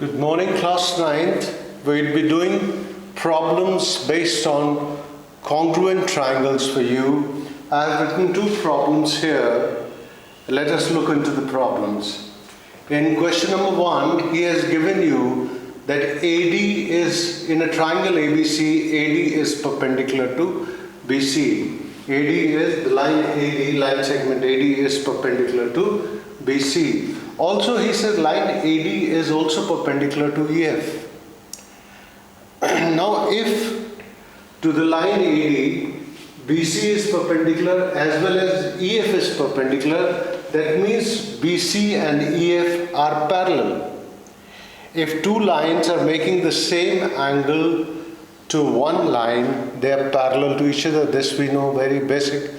Good morning, class 9th. We'll be doing problems based on congruent triangles for you. I have written two problems here. Let us look into the problems. In question number 1, he has given you that AD is in a triangle ABC, AD is perpendicular to BC. AD is the line AD, line segment AD is perpendicular to BC. Also he says line AD is also perpendicular to EF. Now if to the line AD, BC is perpendicular as well as EF is perpendicular, that means BC and EF are parallel. If two lines are making the same angle to one line, they are parallel to each other. This we know, very basic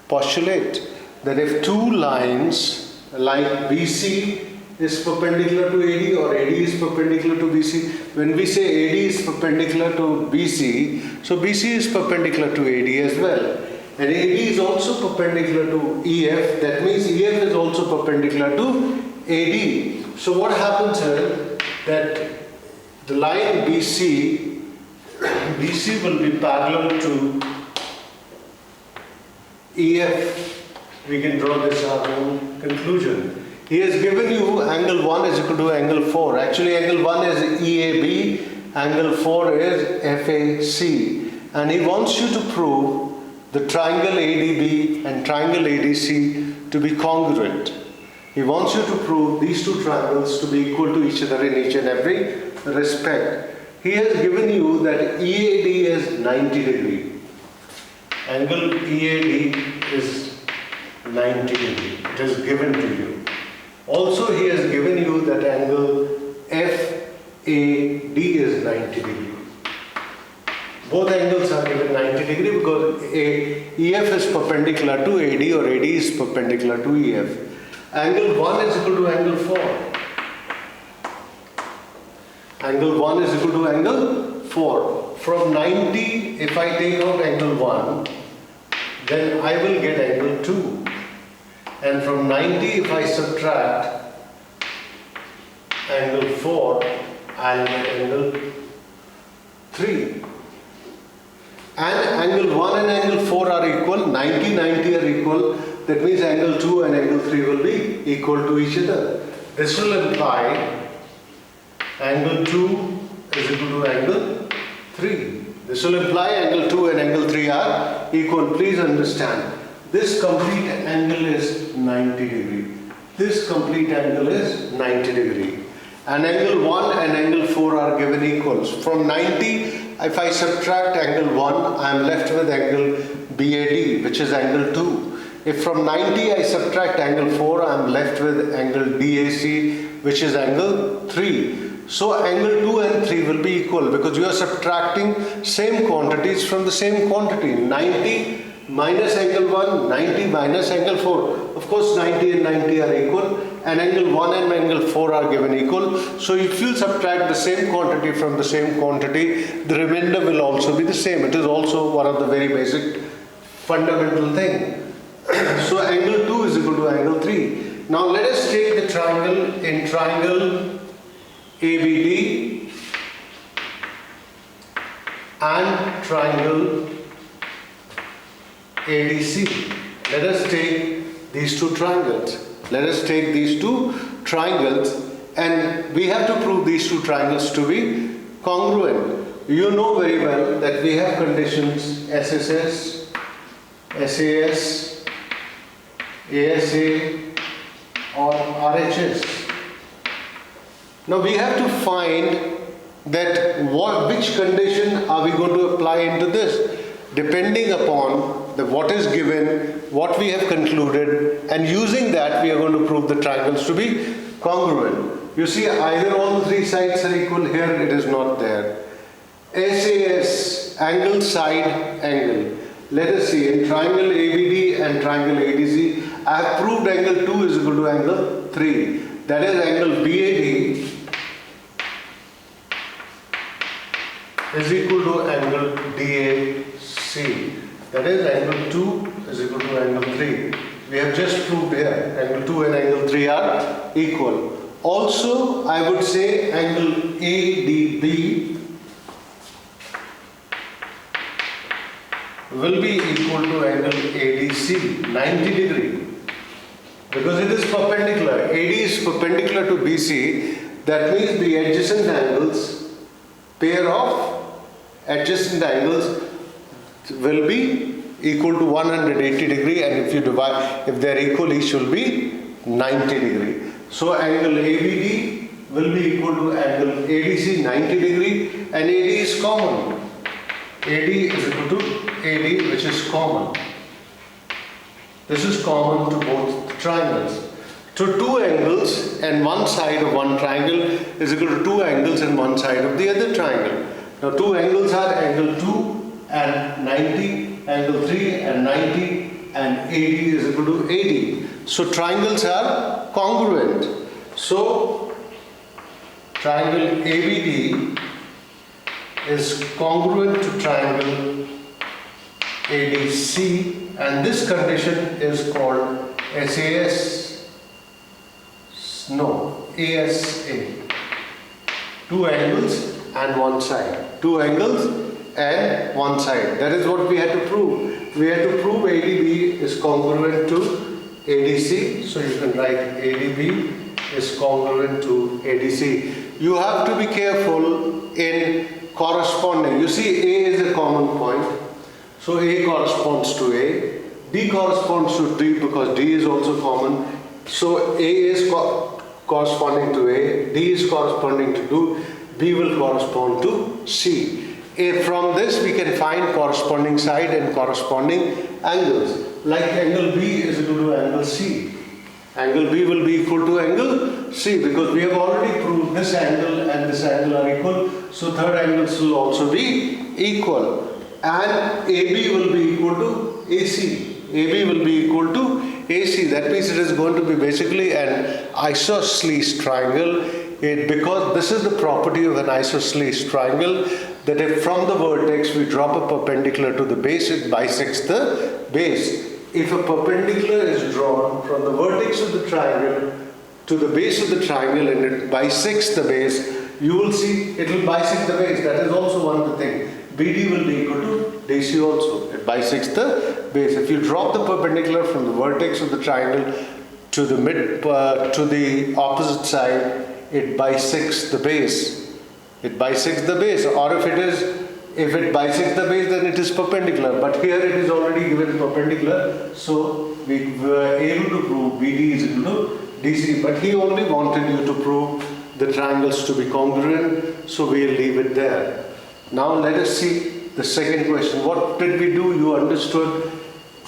postulate, that if two lines like BC is perpendicular to AD or AD is perpendicular to BC, when we say AD is perpendicular to BC, so BC is perpendicular to AD as well. And AD is also perpendicular to EF, that means EF is also perpendicular to AD. So what happens is that the line BC will be parallel to EF. We can draw this our own conclusion. He has given you angle 1 is equal to angle 4. Actually angle 1 is EAB, angle 4 is FAC. And he wants you to prove the triangle ADB and triangle ADC to be congruent. He wants you to prove these two triangles to be equal to each other in each and every respect. He has given you that EAD is 90 degree. Angle EAD is 90 degree. It is given to you. Also he has given you that angle FAD is 90 degree. Both angles are given 90 degree because EF is perpendicular to AD or AD is perpendicular to EF. Angle 1 is equal to angle 4. Angle 1 is equal to angle 4. From 90, if I take out angle 1, then I will get angle 2. And from 90, if I subtract angle 4, I'll get angle 3. And angle 1 and angle 4 are equal, 90 are equal, that means angle 2 and angle 3 will be equal to each other. This will imply angle 2 is equal to angle 3. This will imply angle 2 and angle 3 are equal. Please understand, this complete angle is 90 degree. This complete angle is 90 degree. And angle 1 and angle 4 are given equals. From 90, if I subtract angle 1, I am left with angle BAD, which is angle 2. If from 90 I subtract angle 4, I am left with angle DAC, which is angle 3. So angle 2 and 3 will be equal because you are subtracting same quantities from the same quantity. 90 minus angle 1, 90 minus angle 4. Of course 90 and 90 are equal, and angle 1 and angle 4 are given equal. So if you subtract the same quantity from the same quantity, the remainder will also be the same. It is also one of the very basic fundamental thing. So angle 2 is equal to angle 3. Now let us take the triangle in triangle ABD and triangle ADC. Let us take these two triangles. Let us take these two triangles and we have to prove these two triangles to be congruent. You know very well that we have conditions SSS, SAS, ASA or RHS. Now we have to find that which condition are we going to apply into this, depending upon what is given, what we have concluded, and using that we are going to prove the triangles to be congruent. You see, either all three sides are equal. Here it is not there. SAS, angle side angle. Let us see, in triangle ABD and triangle ADC, I have proved angle 2 is equal to angle 3. That is angle BAD is equal to angle DAC. That is angle 2 is equal to angle 3. We have just proved here angle 2 and angle 3 are equal. Also, I would say angle ADB will be equal to angle ADC, 90 degree. Because it is perpendicular. AD is perpendicular to BC. That means the adjacent angles, pair of adjacent angles will be equal to 180 degree, and if you divide, if they are equal, each will be 90 degree. So angle ABD will be equal to angle ADC, 90 degree, and AD is common. AD is equal to AD, which is common. This is common to both triangles. So two angles and one side of one triangle is equal to two angles and one side of the other triangle. Now two angles are angle 2 and 90, angle 3 and 90, and AD is equal to AD. So triangles are congruent. So triangle ABD is congruent to triangle ADC, and this condition is called SAS. No, ASA. Two angles and one side. Two angles and one side. That is what we had to prove. We had to prove ADB is congruent to ADC. So you can write ADB is congruent to ADC. You have to be careful in corresponding. You see, A is a common point. So A corresponds to A. D corresponds to D because D is also common. So A is corresponding to A. D is corresponding to D. B will correspond to C. From this we can find corresponding side and corresponding angles. Like angle B is equal to angle C. Angle B will be equal to angle C because we have already proved this angle and this angle are equal. So third angles will also be equal. And AB will be equal to AC. AB will be equal to AC. That means it is going to be basically an isosceles triangle. Because this is the property of an isosceles triangle, that if from the vertex we drop a perpendicular to the base, it bisects the base. If a perpendicular is drawn from the vertex of the triangle to the base of the triangle and it bisects the base, you will see it will bisect the base. That is also one of the things. BD will be equal to DC also. It bisects the base. If you drop the perpendicular from the vertex of the triangle to the opposite side, it bisects the base. It bisects the base. Or if it bisects the base, then it is perpendicular. But here it is already given perpendicular, so we were able to prove BD is equal to DC. But he only wanted you to prove the triangles to be congruent, so we'll leave it there. Now let us see the second question. What did we do? You understood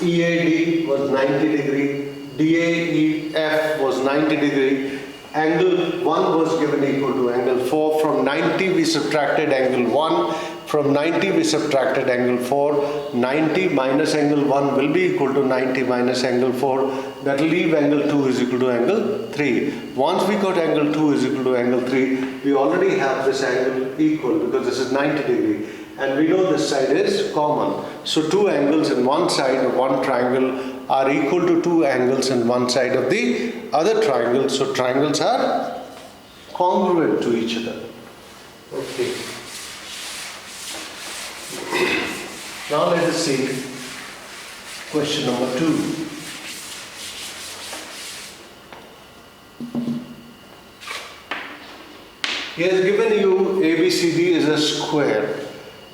EAD was 90 degree, DAEF was 90 degree. Angle 1 was given equal to angle 4. From 90 we subtracted angle 1. From 90 we subtracted angle 4. 90 minus angle 1 will be equal to 90 minus angle 4. That will leave angle 2 is equal to angle 3. Once we got angle 2 is equal to angle 3, we already have this angle equal because this is 90 degree. And we know this side is common. So two angles in one side of one triangle are equal to two angles in one side of the other triangle. So triangles are congruent to each other. Okay. Now let us see question number 2. He has given you ABCD is a square.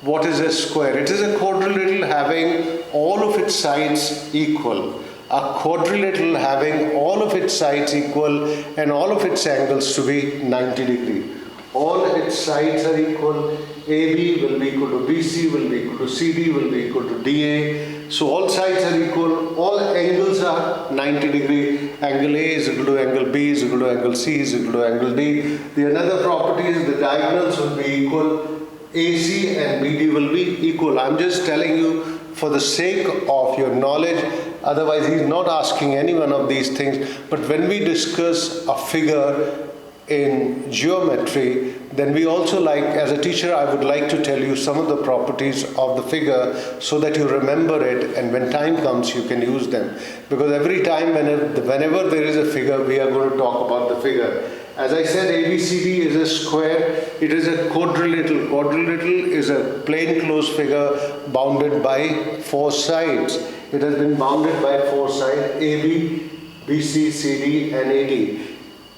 What is a square? It is a quadrilateral having all of its sides equal. A quadrilateral having all of its sides equal and all of its angles to be 90 degree. All its sides are equal. AB will be equal to BC, will be equal to CD, will be equal to DA. So all sides are equal. All angles are 90 degree. Angle A is equal to angle B is equal to angle C is equal to angle D. The another property is the diagonals will be equal. AC and BD will be equal. I'm just telling you for the sake of your knowledge. Otherwise, he's not asking any one of these things. But when we discuss a figure in geometry, then we also like, as a teacher, I would like to tell you some of the properties of the figure so that you remember it, and when time comes you can use them. Because every time whenever there is a figure, we are going to talk about the figure. As I said, ABCD is a square, it is a quadrilateral. Quadrilateral is a plain closed figure bounded by 4 sides. It has been bounded by 4 sides, AB, BC, CD and AD.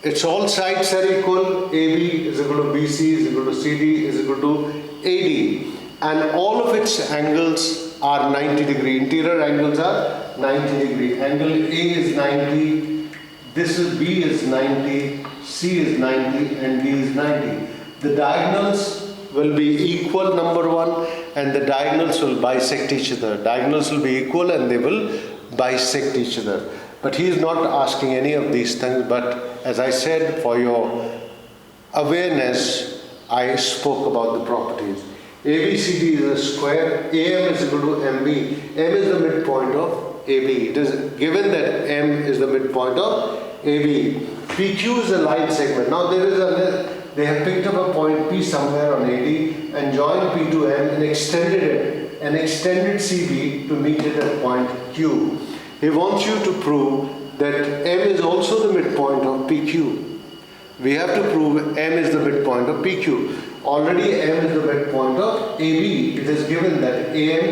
Its all sides are equal. AB is equal to BC is equal to CD is equal to AD. And all of its angles are 90 degree. Interior angles are 90 degree. Angle A is 90, this is B is 90, C is 90 and D is 90. The diagonals will be equal, number one, and the diagonals will bisect each other. Diagonals will be equal and they will bisect each other. But he is not asking any of these things, but as I said, for your awareness, I spoke about the properties. ABCD is a square, AM is equal to MB. M is the midpoint of AB. It is given that M is the midpoint of AB. PQ is a line segment. Now they have picked up a point P somewhere on AD and joined P to M and extended it, and extended CB to meet it at point Q. He wants you to prove that M is also the midpoint of PQ. We have to prove M is the midpoint of PQ. Already M is the midpoint of AB. It is given that AM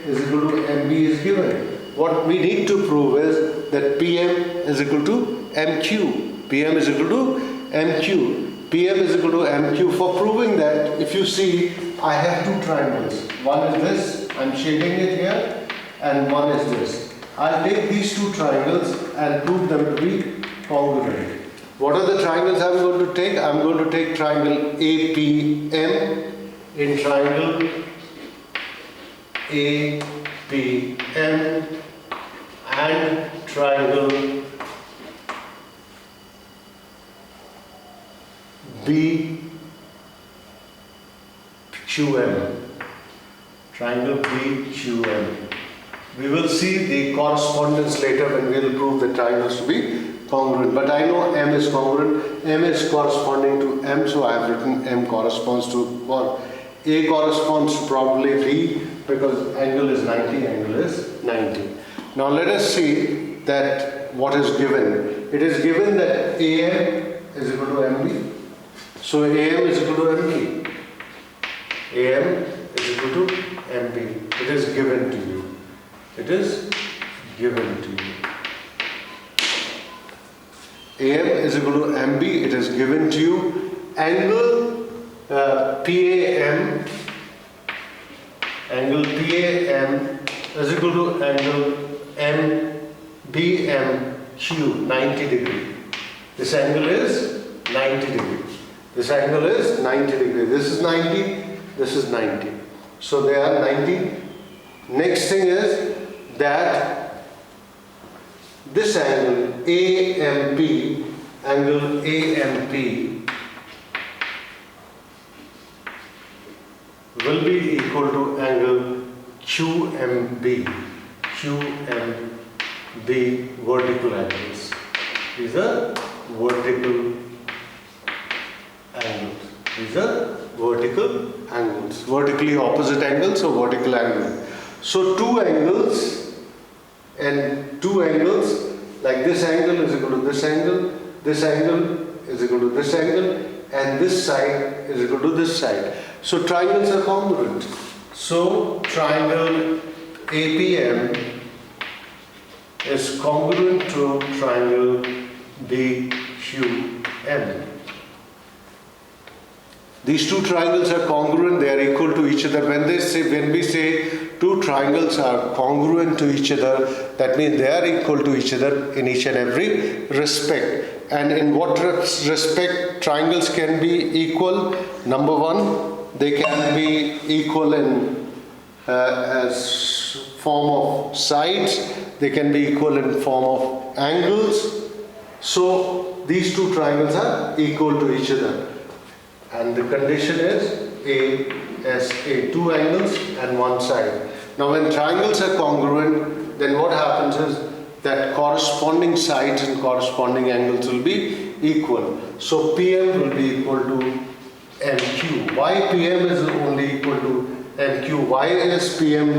is equal to MB is given. What we need to prove is that PM is equal to MQ. PM is equal to MQ. PM is equal to MQ. For proving that, if you see, I have 2 triangles. One is this, I'm shading it here, and one is this. I'll take these 2 triangles and prove them to be congruent. What are the triangles I'm going to take? I'm going to take triangle APM in triangle APM and triangle BQM. Triangle BQM. We will see the correspondence later when we will prove the triangles to be congruent. But I know M is congruent. M is corresponding to M, so I have written M corresponds to 1. A corresponds to probably B because angle is 90, angle is 90. Now let us see that what is given. It is given that AM is equal to MB. So AM is equal to MB. AM is equal to MB. It is given to you. It is given to you. AM is equal to MB. It is given to you. Angle PAM. Angle PAM is equal to angle MBMQ, 90 degree. This angle is 90 degree. This angle is 90 degree. This is 90. This is 90. So they are 90. Next thing is that this angle AMP, angle AMP will be equal to angle QMB. QMB vertical angles. These are vertical angles. These are vertical angles. Vertically opposite angles or vertical angles. So 2 angles and 2 angles, like this angle is equal to this angle is equal to this angle, and this side is equal to this side. So triangles are congruent. So triangle APM is congruent to triangle BQM. These 2 triangles are congruent, they are equal to each other. When we say 2 triangles are congruent to each other, that means they are equal to each other in each and every respect. And in what respect triangles can be equal? Number 1, they can be equal in as form of sides, they can be equal in form of angles. So these 2 triangles are equal to each other. And the condition is A, 2 angles and 1 side. Now when triangles are congruent, then what happens is that corresponding sides and corresponding angles will be equal. So PM will be equal to MQ. Why PM is only equal to MQ? Why is PM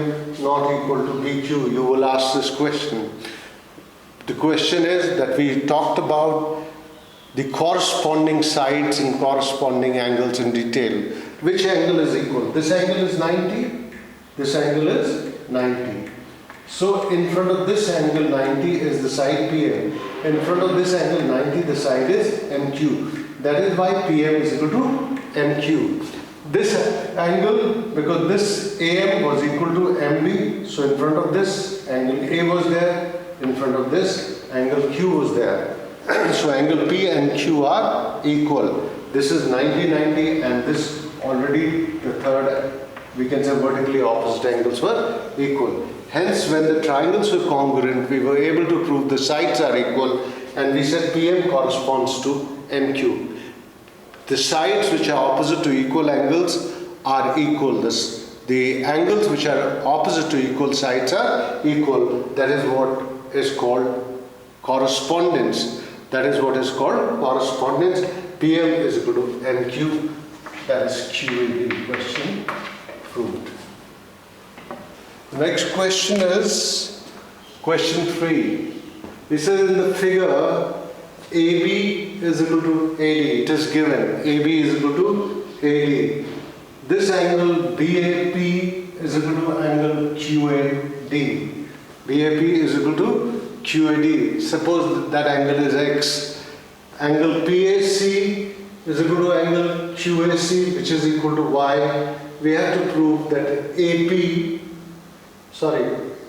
not equal to BQ? You will ask this question. The question is that we talked about the corresponding sides and corresponding angles in detail. Which angle is equal? This angle is 90, this angle is 90. So in front of this angle 90 is the side PM. In front of this angle 90, the side is MQ. That is why PM is equal to MQ. This angle, because this AM was equal to MB, so in front of this angle A was there, in front of this angle Q was there. So angle P and Q are equal. This is 90-90 and this already the third, we can say vertically opposite angles were equal. Hence when the triangles were congruent, we were able to prove the sides are equal and we said PM corresponds to MQ. The sides which are opposite to equal angles are equal. The angles which are opposite to equal sides are equal. That is what is called correspondence. That is what is called correspondence. PM is equal to MQ. That is QAD question proved. The next question is question 3. It says in the figure AB is equal to AD. It is given. AB is equal to AD. This angle BAP is equal to angle QAD. BAP is equal to QAD. Suppose that angle is X. Angle PAC is equal to angle QAC, which is equal to Y. We have to prove that AP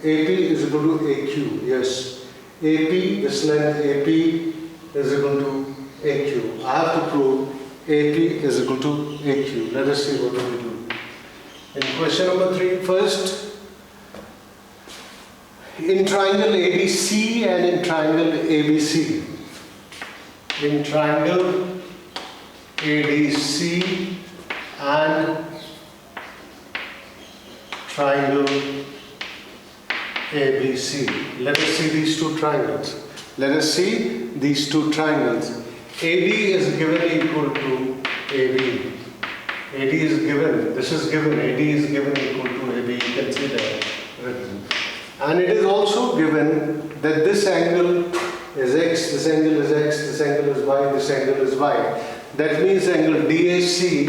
is equal to AQ. Yes. AP, this length AP is equal to AQ. I have to prove AP is equal to AQ. Let us see what we do. In question number 3, first, in triangle ABC and in triangle ABC. In triangle ADC and triangle ABC. Let us see these two triangles. Let us see these two triangles. AD is given equal to AB. AD is given, this is given, AD is given equal to AB. You can see that written. And it is also given that this angle is X, this angle is X, this angle is Y, this angle is Y. That means angle DAC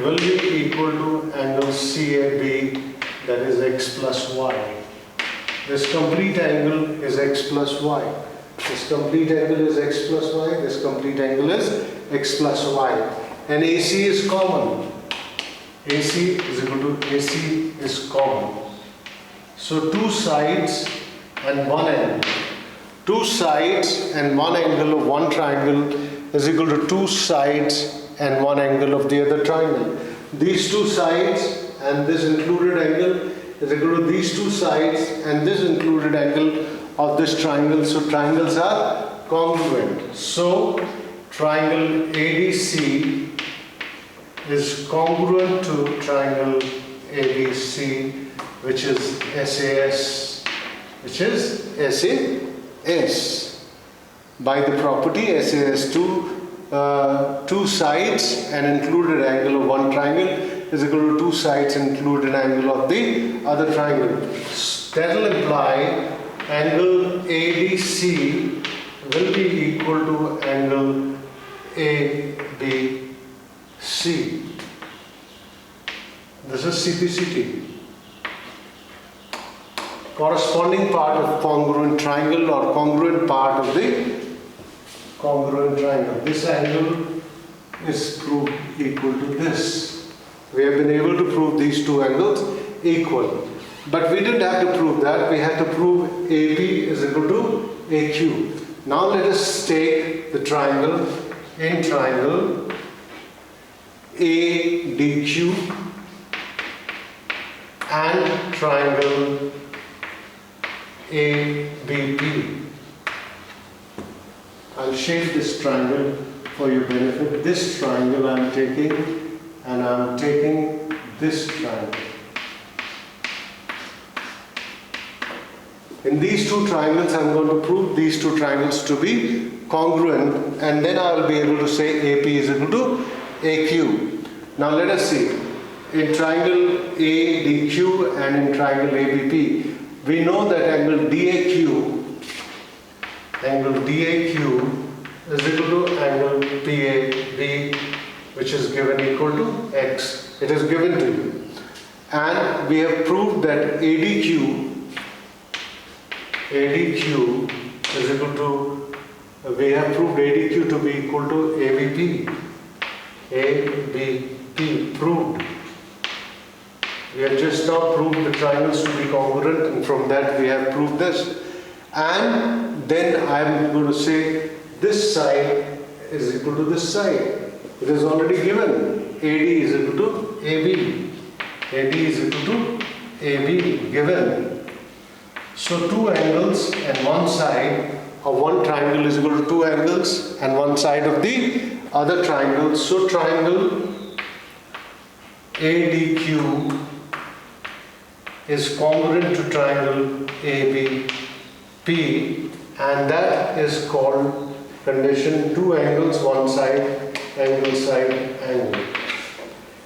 will be equal to angle CAB, that is X plus Y. This complete angle is X plus Y. This complete angle is X plus Y. This complete angle is X plus Y. And AC is common. AC is equal to AC is common. So two sides and one angle. Two sides and one angle of one triangle is equal to two sides and one angle of the other triangle. These two sides and this included angle is equal to these two sides and this included angle of this triangle. So triangles are congruent. So triangle ADC is congruent to triangle ABC, which is SAS, by the property SAS two sides and included angle of one triangle is equal to two sides and included angle of the other triangle. That will imply angle ADC will be equal to angle ABC. This is CPCT. Corresponding part of congruent triangle or congruent part of the congruent triangle. This angle is proved equal to this. We have been able to prove these two angles equal. But we didn't have to prove that. We had to prove AP is equal to AQ. Now let us take the triangle in triangle ADQ and triangle ABP. I'll shape this triangle for your benefit. This triangle I am taking, and I am taking this triangle. In these two triangles, I am going to prove these two triangles to be congruent, and then I will be able to say AP is equal to AQ. Now let us see. In triangle ADQ and in triangle ABP, we know that angle DAQ is equal to angle PAB, which is given equal to X. It is given to you. And we have proved that ADQ is equal to, we have proved ADQ to be equal to ABP. ABP proved. We have just now proved the triangles to be congruent, and from that we have proved this. And then I am going to say this side is equal to this side. It is already given. AD is equal to AB. AD is equal to AB given. So two angles and one side of one triangle is equal to two angles and one side of the other triangle. So triangle ADQ is congruent to triangle ABP, and that is called condition two angles, one side, angle.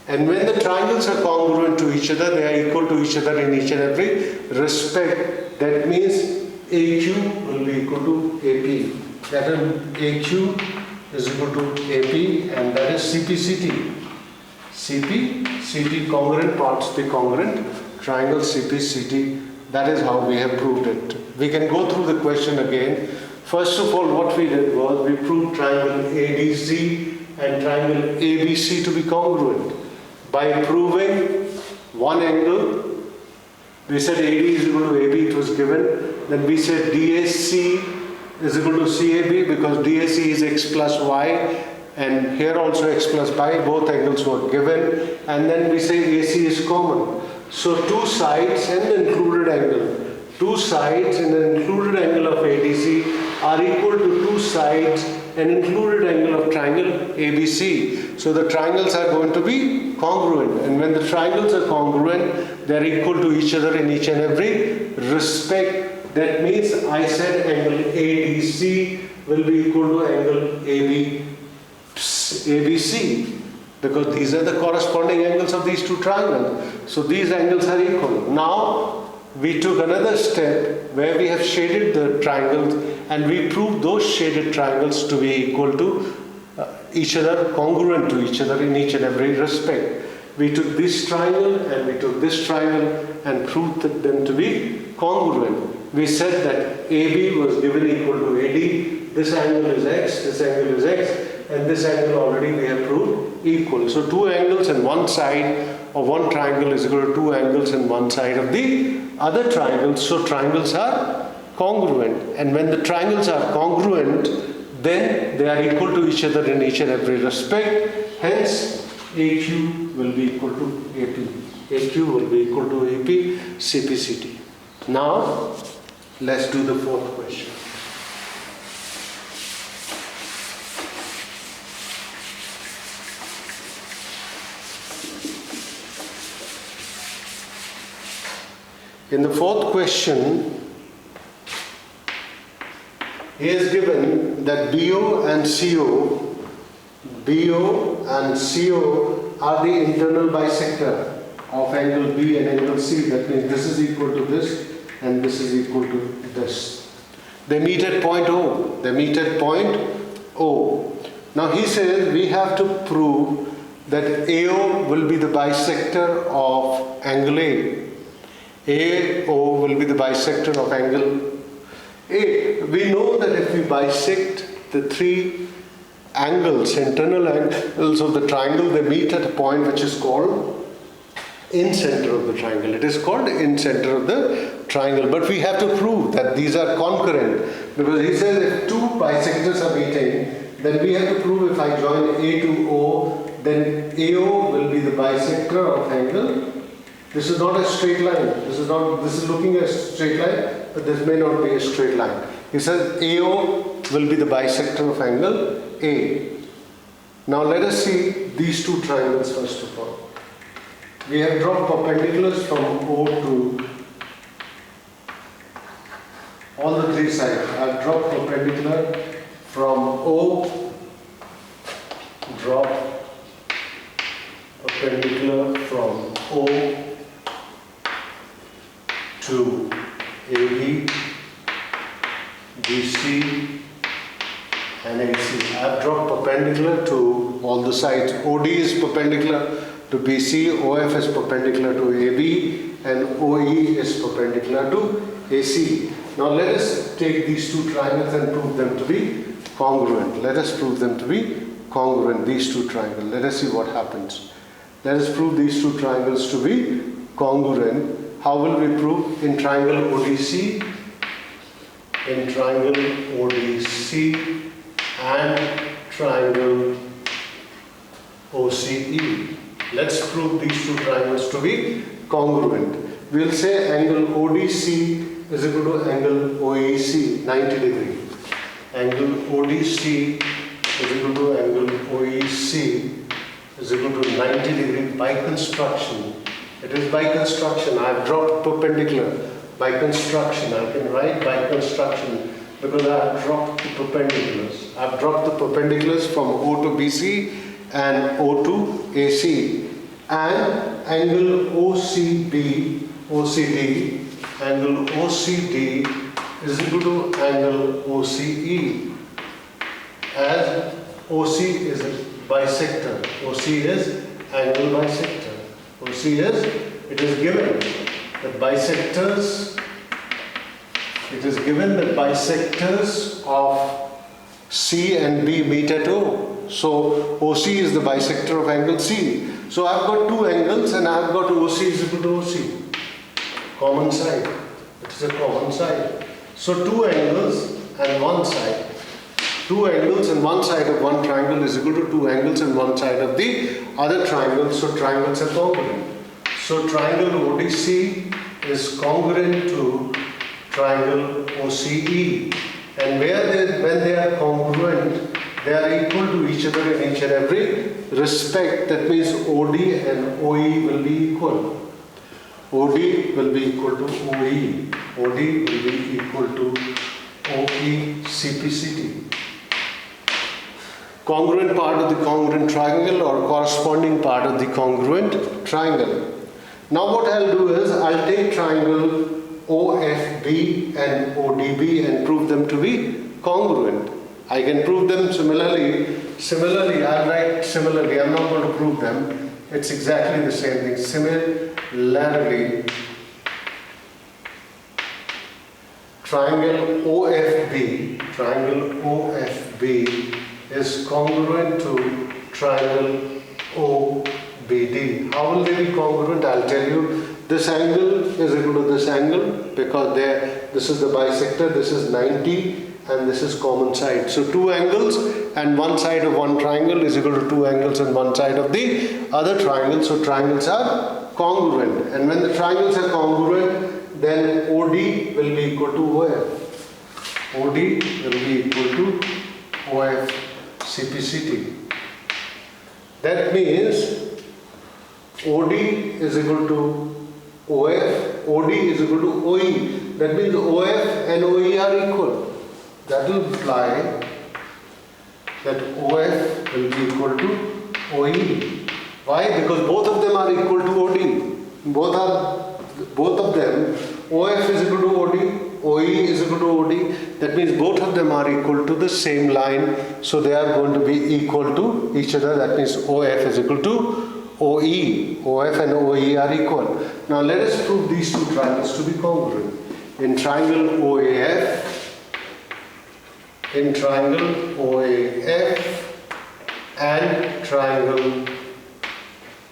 And when the triangles are congruent to each other, they are equal to each other in each and every respect. That means AQ will be equal to AP. That is AQ is equal to AP, and that is CPCT. CPCT congruent parts the congruent triangle CPCT. That is how we have proved it. We can go through the question again. First of all, what we did was we proved triangle ADC and triangle ABC to be congruent by proving one angle. We said AD is equal to AB, it was given. Then we said DAC is equal to CAB because DAC is x plus y, and here also x plus y, both angles were given. And then we say AC is common. So two sides and the included angle. Two sides and the included angle of ADC are equal to two sides and included angle of triangle ABC. So the triangles are going to be congruent, and when the triangles are congruent, they are equal to each other in each and every respect. That means I said angle ADC will be equal to angle ABC, because these are the corresponding angles of these two triangles. So these angles are equal. Now we took another step where we have shaded the triangles, and we proved those shaded triangles to be equal to each other, congruent to each other in each and every respect. We took this triangle and we took this triangle and proved them to be congruent. We said that AB was given equal to AD, this angle is X, this angle is X, and this angle already we have proved equal. So two angles and one side of one triangle is equal to two angles and one side of the other triangle. So triangles are congruent, and when the triangles are congruent, then they are equal to each other in each and every respect. Hence AQ will be equal to AP. AQ will be equal to AP CPCT. Now let's do the fourth question. In the fourth question, he has given that BO and CO are the internal bisector of angle B and angle C. That means this is equal to this and this is equal to this. They meet at point O. They meet at point O. Now he says we have to prove that AO will be the bisector of angle A. AO will be the bisector of angle A. We know that if we bisect the three angles, internal angles of the triangle, they meet at a point which is called in center of the triangle. It is called in center of the triangle. But we have to prove that these are concurrent, because he says if two bisectors are meeting, then we have to prove if I join A to O, then AO will be the bisector of angle. This is not a straight line. This is looking at a straight line, but this may not be a straight line. He says AO will be the bisector of angle A. Now let us see these two triangles first of all. We have drawn perpendiculars from O to all the three sides. I have drawn perpendicular from O, drop perpendicular from O to AB, BC and AC. I have dropped perpendicular to all the sides. OD is perpendicular to BC, OF is perpendicular to AB and OE is perpendicular to AC. Now let us take these two triangles and prove them to be congruent. Let us prove them to be congruent, these two triangles. Let us see what happens. Let us prove these two triangles to be congruent. How will we prove? In triangle ODC, in triangle ODC and triangle OCE. Let's prove these two triangles to be congruent. We'll say angle ODC is equal to angle OEC, 90 degree. Angle ODC is equal to angle OEC is equal to 90 degree by construction. It is by construction. I have dropped perpendicular. By construction, I can write by construction because I have dropped the perpendiculars. I have dropped the perpendiculars from O to BC and O to AC. And angle OCD, angle OCD is equal to angle OCE. As OC is a bisector. OC is angle bisector. OC is, it is given that bisectors, it is given that bisectors of C and B meet at O. So OC is the bisector of angle C. So I've got two angles and I've got OC is equal to OC. Common side. It is a common side. So two angles and one side. Two angles and one side of one triangle is equal to two angles and one side of the other triangle. So triangles are congruent. So triangle ODC is congruent to triangle OCE. And when they are congruent, they are equal to each other in each and every respect. That means OD and OE will be equal. OD will be equal to OE. OD will be equal to OE CPCT. Congruent part of the congruent triangle or corresponding part of the congruent triangle. Now what I'll do is I'll take triangle OFB and ODB and prove them to be congruent. I can prove them similarly. I'll write similarly. I'm not going to prove them. It's exactly the same thing. Similarly, triangle OFB is congruent to triangle OBD. How will they be congruent? I'll tell you. This angle is equal to this angle because this is the bisector, this is 90 and this is common side. So two angles and one side of one triangle is equal to two angles and one side of the other triangle. So triangles are congruent. And when the triangles are congruent, then OD will be equal to OF. OD will be equal to OF CPCT. That means OD is equal to OF, OD is equal to OE. That means OF and OE are equal. That will imply that OF will be equal to OE. Why? Because both of them are equal to OD. Both of them, OF is equal to OD, OE is equal to OD. That means both of them are equal to the same line. So they are going to be equal to each other. That means OF is equal to OE. OF and OE are equal. Now let us prove these two triangles to be congruent. In triangle OAF, and triangle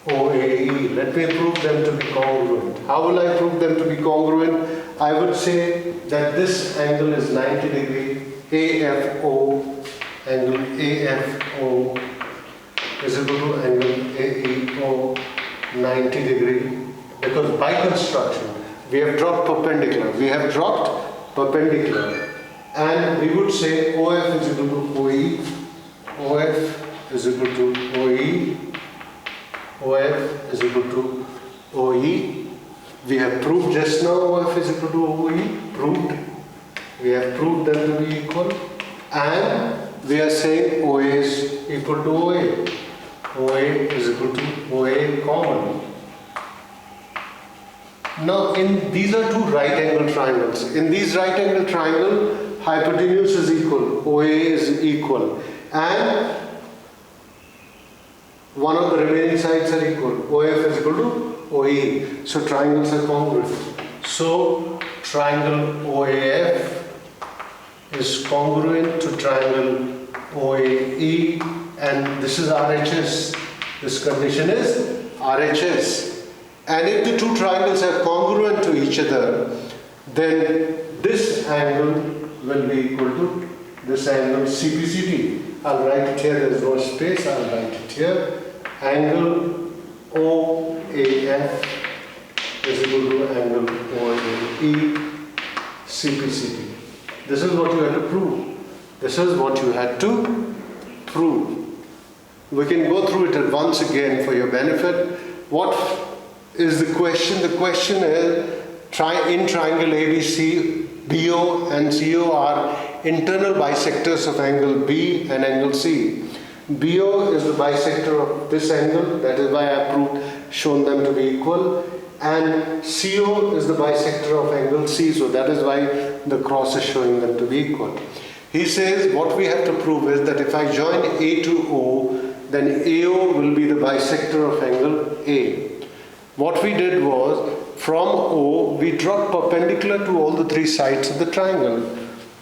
OAE. Let me prove them to be congruent. How will I prove them to be congruent? I would say that this angle is 90 degree. AFO, angle AFO is equal to angle AEO 90 degree, because by construction we have dropped perpendicular. And we would say OF is equal to OE, OF is equal to OE, OF is equal to OE. We have proved just now OF is equal to OE, proved. We have proved them to be equal. and we are saying OA is equal to OA. OA is equal to OA common. Now these are two right angle triangles. In these right angle triangle, hypotenuse is equal, OA is equal, and one of the remaining sides are equal. OF is equal to OE. So triangles are congruent. So triangle OAF is congruent to triangle OAE, and this is RHS. This condition is RHS. And if the two triangles are congruent to each other, then this angle will be equal to this angle CPCT. I'll write it here, there is no space, I'll write it here. Angle OAF is equal to angle OAE CPCT. This is what you had to prove. This is what you had to prove. We can go through it once again for your benefit. What is the question? The question is, in triangle ABC, BO and CO are internal bisectors of angle B and angle C. BO is the bisector of this angle, that is why I shown them to be equal, and CO is the bisector of angle C, so that is why the cross is showing them to be equal. He says what we have to prove is that if I join A to O, then AO will be the bisector of angle A. What we did was, from O, we dropped perpendicular to all the three sides of the triangle.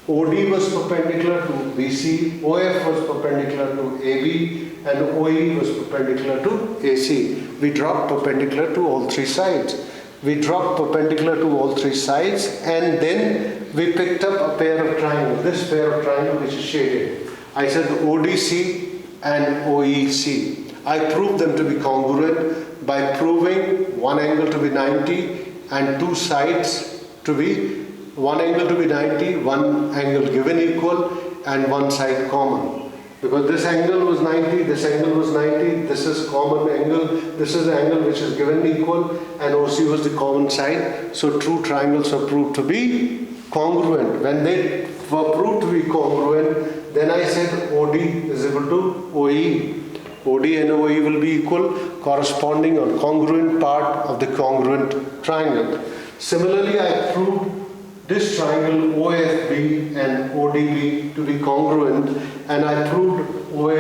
OD was perpendicular to BC, OF was perpendicular to AB, and OE was perpendicular to AC. We dropped perpendicular to all three sides. We dropped perpendicular to all three sides, and then we picked up a pair of triangles, this pair of triangles which is shaded. I said ODC and OEC. I proved them to be congruent by proving one angle to be 90 and two sides to be, one angle to be 90, one angle given equal, and one side common. Because this angle was 90, this angle was 90, this is common angle, this is the angle which is given equal, and OC was the common side. So true triangles are proved to be congruent. When they were proved to be congruent, then I said OD is equal to OE. OD and OE will be equal, corresponding or congruent part of the congruent triangle. Similarly, I proved this triangle OFB and ODB to be congruent, and I proved OF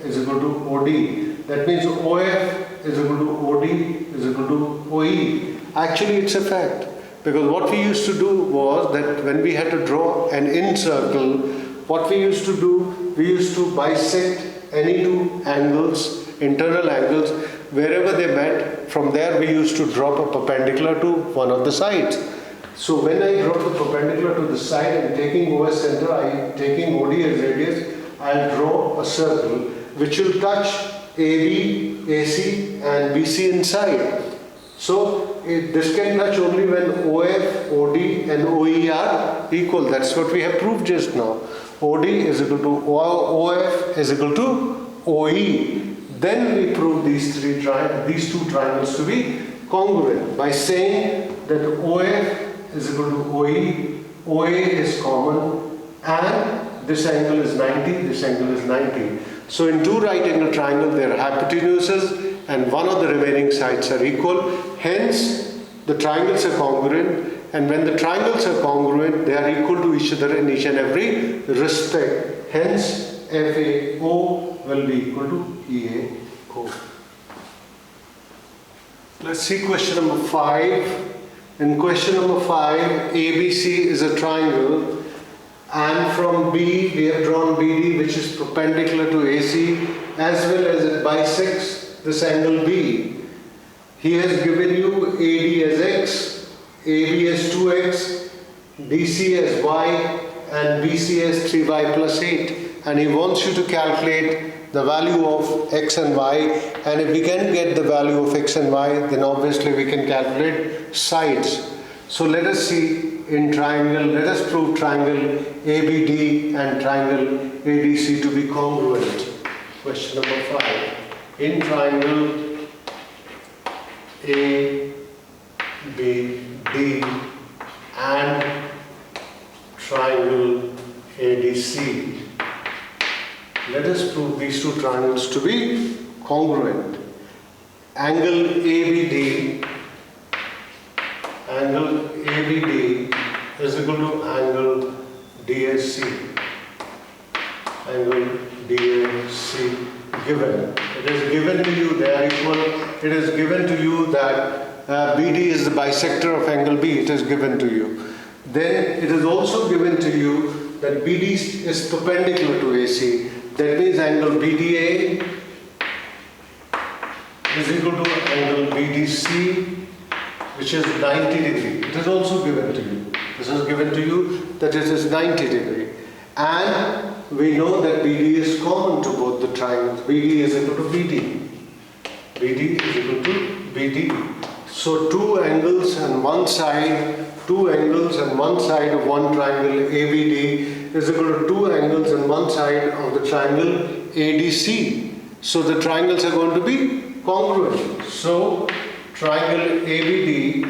is equal to OD. That means OF is equal to OD is equal to OE. Actually, it's a fact, because what we used to do was that when we had to draw an in circle, what we used to do, we used to bisect any two angles, internal angles, wherever they met. From there we used to drop a perpendicular to one of the sides. So when I drop the perpendicular to the side and taking OS center, taking OD as radius, I'll draw a circle which will touch AB, AC and BC inside. So this can touch only when OF, OD and OE are equal. That's what we have proved just now. OD is equal to OF is equal to OE. Then we prove these two triangles to be congruent by saying that OF is equal to OE, OA is common, and this angle is 90, this angle is 90. So in two right angle triangles, their hypotenuses and one of the remaining sides are equal. Hence, the triangles are congruent, and when the triangles are congruent, they are equal to each other in each and every respect. Hence, FAO will be equal to EAO. Let's see question number 5. In question number 5, ABC is a triangle, and from B we have drawn BD, which is perpendicular to AC, as well as it bisects this angle B. He has given you AD as X, AB as 2X, DC as Y, and BC as 3Y plus 8. And he wants you to calculate the value of X and Y. And if we can get the value of X and Y, then obviously we can calculate sides. So let us see in triangle, let us prove triangle ABD and triangle ADC to be congruent. Question number 5. In triangle ABD and triangle ADC, Let us prove these two triangles to be congruent. Angle ABD is equal to angle DAC. Angle DAC given. It is given to you, they are equal. It is given to you that BD is the bisector of angle B. It is given to you. Then it is also given to you that BD is perpendicular to AC. That means angle BDA is equal to angle BDC, which is 90 degree. It is also given to you. This is given to you that it is 90 degree. And we know that BD is common to both the triangles. BD is equal to BD. BD is equal to BD. So two angles on one side of one triangle ABD is equal to two angles on one side of the triangle ADC. So the triangles are going to be congruent. So triangle ABD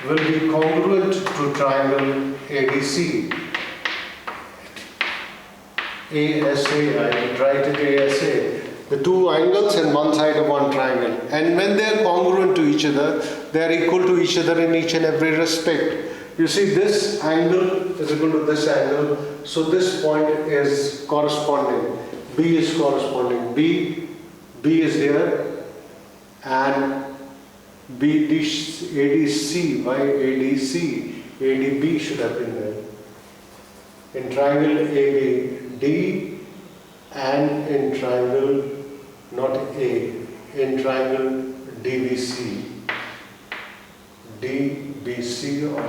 will be congruent to triangle ADC. ASA, I would write it ASA. The two angles and one side of one triangle. And when they are congruent to each other, they are equal to each other in each and every respect. You see, this angle is equal to this angle. So this point is corresponding. B is corresponding. B is here. And ADC, why ADC? ADB should have been there. In triangle ABD and in triangle, not A, in triangle DBC. DBC or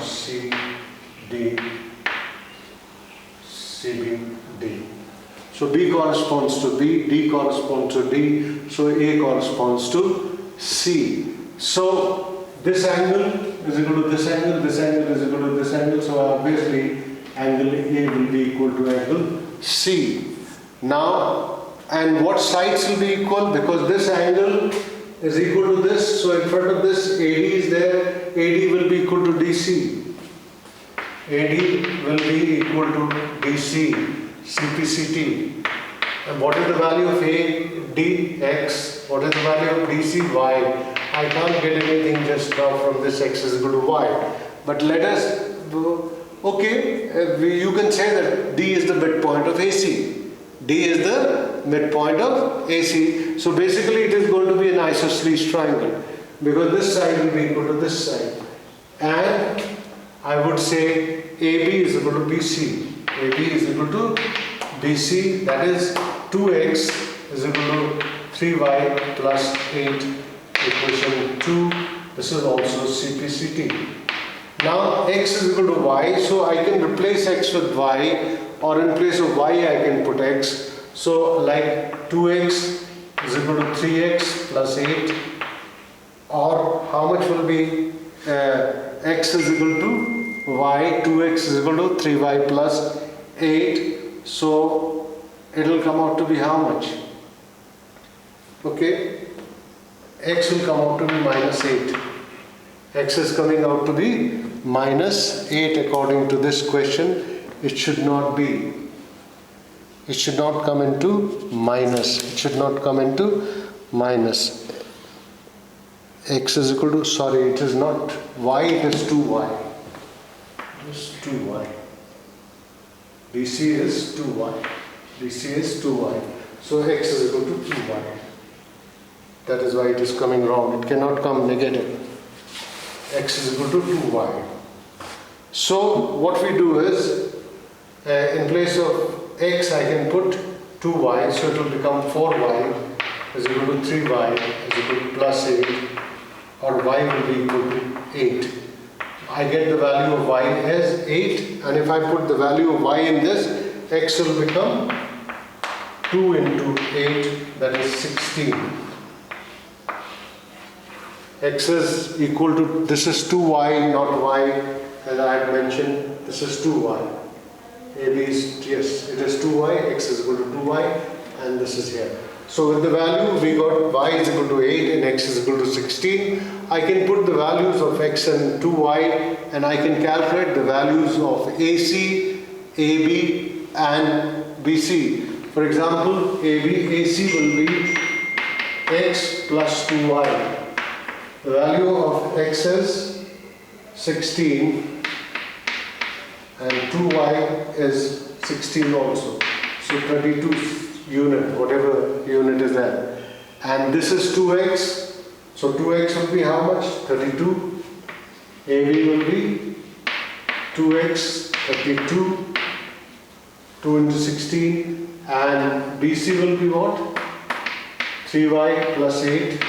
CBD. So B corresponds to B, D corresponds to D, so A corresponds to C. So this angle is equal to this angle, this angle is equal to this angle, so obviously angle A will be equal to angle C. Now, and what sides will be equal? Because this angle is equal to this, so in front of this AD is there, AD will be equal to DC. AD will be equal to DC, CPCT. And what is the value of AD? X. What is the value of DC? Y. I can't get anything just now from this X is equal to Y. But let us, okay, you can say that D is the midpoint of AC. D is the midpoint of AC. So basically it is going to be an isosceles triangle because this side will be equal to this side. And I would say AB is equal to BC. AB is equal to BC, that is 2x is equal to 3y plus 8, equation 2. This is also CPCT. Now x is equal to y, so I can replace x with y, or in place of y I can put x. So like 2x is equal to 3x plus 8, or how much will be x is equal to y, 2x is equal to 3y plus 8. So it will come out to be how much? Okay, x will come out to be minus 8. X is coming out to be minus 8 according to this question. It should not be. It should not come into minus. It should not come into minus. X is equal to, sorry, it is not y, it is 2y. It is 2y. DC is 2y. DC is 2y. So x is equal to 2y. That is why it is coming wrong. It cannot come negative. X is equal to 2y. So what we do is, in place of x I can put 2y, so it will become 4y is equal to 3y is equal to plus 8, or y will be equal to 8. I get the value of y as 8, and if I put the value of y in this, x will become 2 into 8, that is 16. X is equal to, this is 2y, not y, as I had mentioned, this is 2y. AB is, yes, it is 2y, x is equal to 2y, and this is here. So with the value, we got y is equal to 8 and x is equal to 16. I can put the values of x and 2y, and I can calculate the values of AC, AB, and BC. For example, AC will be x plus 2y. The value of x is 16 and 2y is 16 also. So 32 unit, whatever unit is that. And this is 2x. So 2x will be how much? 32. AB will be 2x, 32, 2 into 16. And BC will be what? 3y plus 8.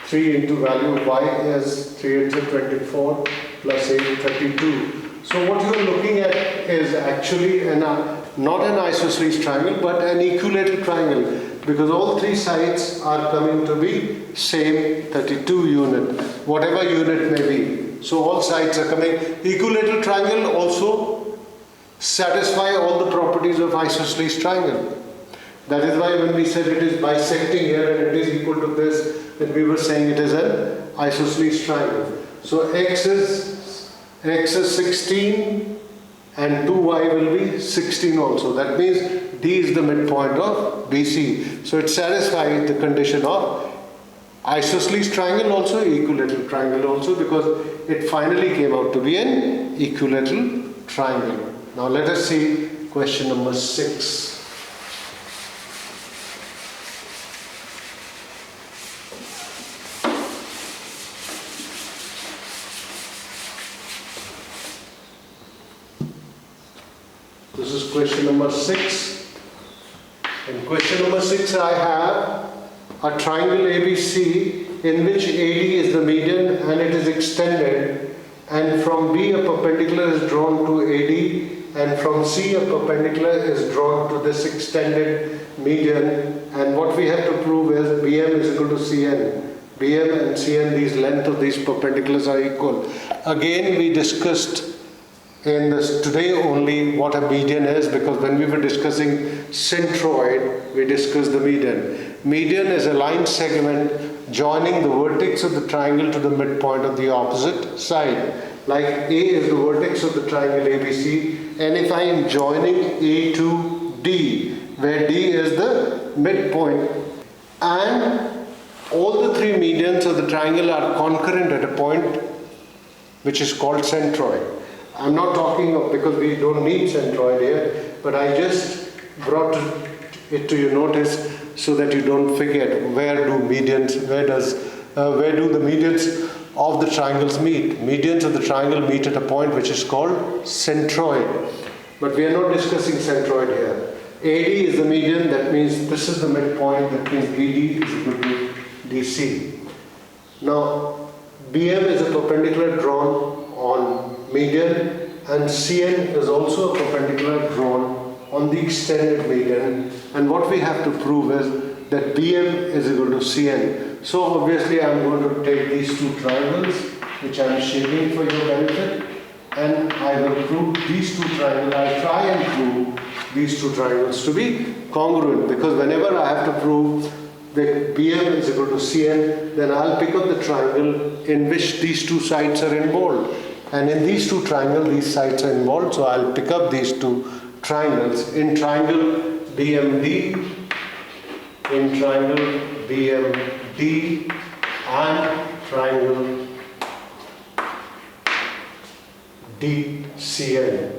3 into value of y is 3 into 24 plus 8, 32. So what you are looking at is actually not an isosceles triangle but an equilateral triangle, because all three sides are coming to be same 32 unit, whatever unit may be. So all sides are coming. Equilateral triangle also satisfy all the properties of isosceles triangle. That is why when we said it is bisecting here and it is equal to this, then we were saying it is an isosceles triangle. So x is 16 and 2y will be 16 also. That means D is the midpoint of BC. So it satisfies the condition of isosceles triangle also, equilateral triangle also, because it finally came out to be an equilateral triangle. Now let us see question number 6. This is question number 6. In question number 6 I have a triangle ABC in which AD is the median and it is extended, and from B a perpendicular is drawn to AD, and from C a perpendicular is drawn to this extended median, and what we have to prove is BM is equal to CN. BM and CN, these length of these perpendiculars are equal. Again we discussed in this today only what a median is, because when we were discussing centroid we discussed the median. Median is a line segment joining the vertex of the triangle to the midpoint of the opposite side. Like A is the vertex of the triangle ABC, and if I am joining A to D, where D is the midpoint, and all the three medians of the triangle are concurrent at a point which is called centroid. I'm not talking of, because we don't need centroid here, but I just brought it to your notice so that you don't forget where do the medians of the triangles meet. Medians of the triangle meet at a point which is called centroid. But we are not discussing centroid here. AD is the median, that means this is the midpoint, that means BD is equal to DC. Now, BM is a perpendicular drawn on median, and CN is also a perpendicular drawn on the extended median, and what we have to prove is that BM is equal to CN. So obviously I am going to take these two triangles which I am shading for your benefit, and I will prove these two triangles. I try and prove these two triangles to be congruent, because whenever I have to prove that BM is equal to CN, then I'll pick up the triangle in which these two sides are involved. And in these two triangles, these sides are involved, so I'll pick up these two triangles. In triangle BMD, in triangle BMD, and triangle DCN.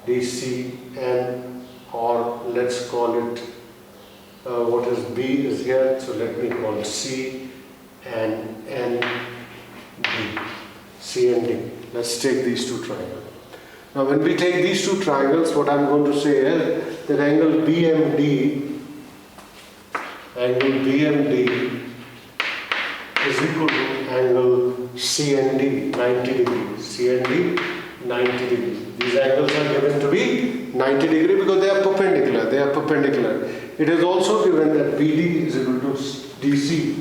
DCN, or let's call it, what is B is here, so let me call C and N D. C and D. Let's take these two triangles. Now when we take these two triangles, what I'm going to say is that angle BMD is equal to angle CND, 90 degrees. CND, 90 degrees. These angles are given to be 90 degrees because they are perpendicular. It is also given that BD is equal to DC.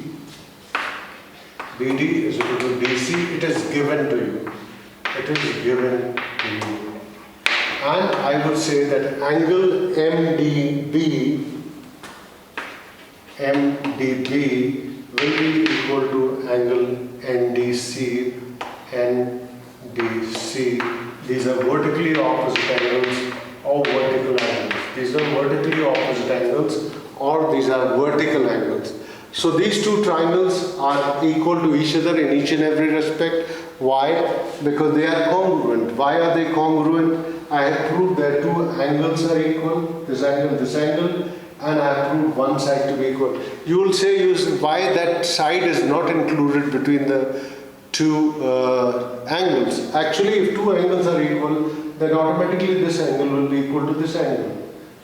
BD is equal to DC. It is given to you. It is given to you. And I would say that angle MDB will be equal to angle NDC. These are vertically opposite angles or vertical angles. These are vertically opposite angles, or these are vertical angles. So these two triangles are equal to each other in each and every respect. Why? Because they are congruent. Why are they congruent? I have proved that two angles are equal, this angle, and I have proved one side to be equal. You will say, why that side is not included between the two angles. Actually, if two angles are equal, then automatically this angle will be equal to this angle.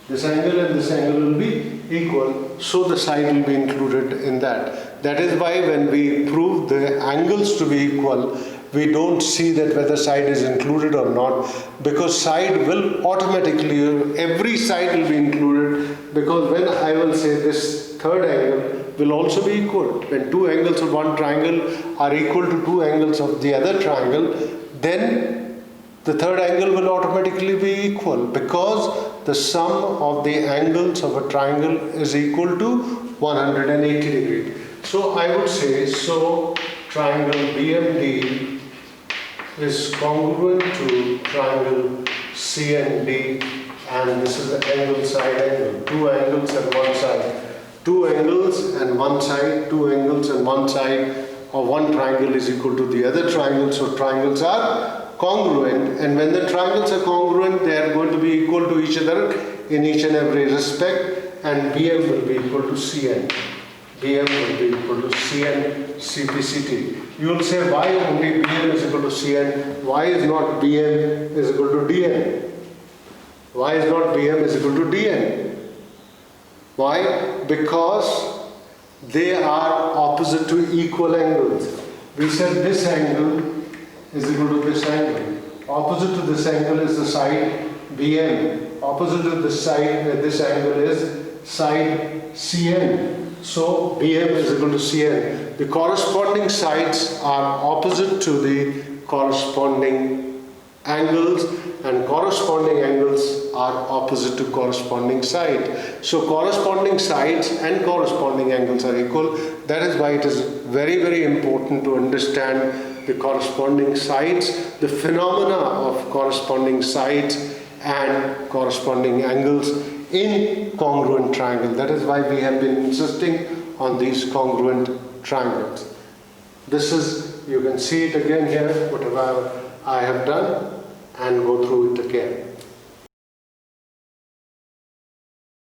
This angle and this angle will be equal, so the side will be included in that. That is why when we prove the angles to be equal, we don't see that whether side is included or not, because side will automatically, every side will be included, because when I will say this third angle will also be equal. When two angles of one triangle are equal to two angles of the other triangle, then the third angle will automatically be equal, because the sum of the angles of a triangle is equal to 180 degrees. So I would say, so triangle BMD is congruent to triangle CND, and this is the angle side angle. Two angles and one side. Two angles and one side, two angles and one side of one triangle is equal to the other triangle. So triangles are congruent, and when the triangles are congruent, they are going to be equal to each other in each and every respect, and BM will be equal to CN. BM will be equal to CN CPCT. You will say, why only BM is equal to CN? Why is not BM is equal to DN? Why is not BM is equal to DN? Why? Because they are opposite to equal angles. We said this angle is equal to this angle. Opposite to this angle is the side BM. Opposite to this side, this angle is side CN. So BM is equal to CN. The corresponding sides are opposite to the corresponding angles, and corresponding angles are opposite to corresponding sides. So corresponding sides and corresponding angles are equal. That is why it is very, very important to understand the corresponding sides, the phenomena of corresponding sides and corresponding angles in congruent triangle. That is why we have been insisting on these congruent triangles. This is, you can see it again here, whatever I have done, and go through it again.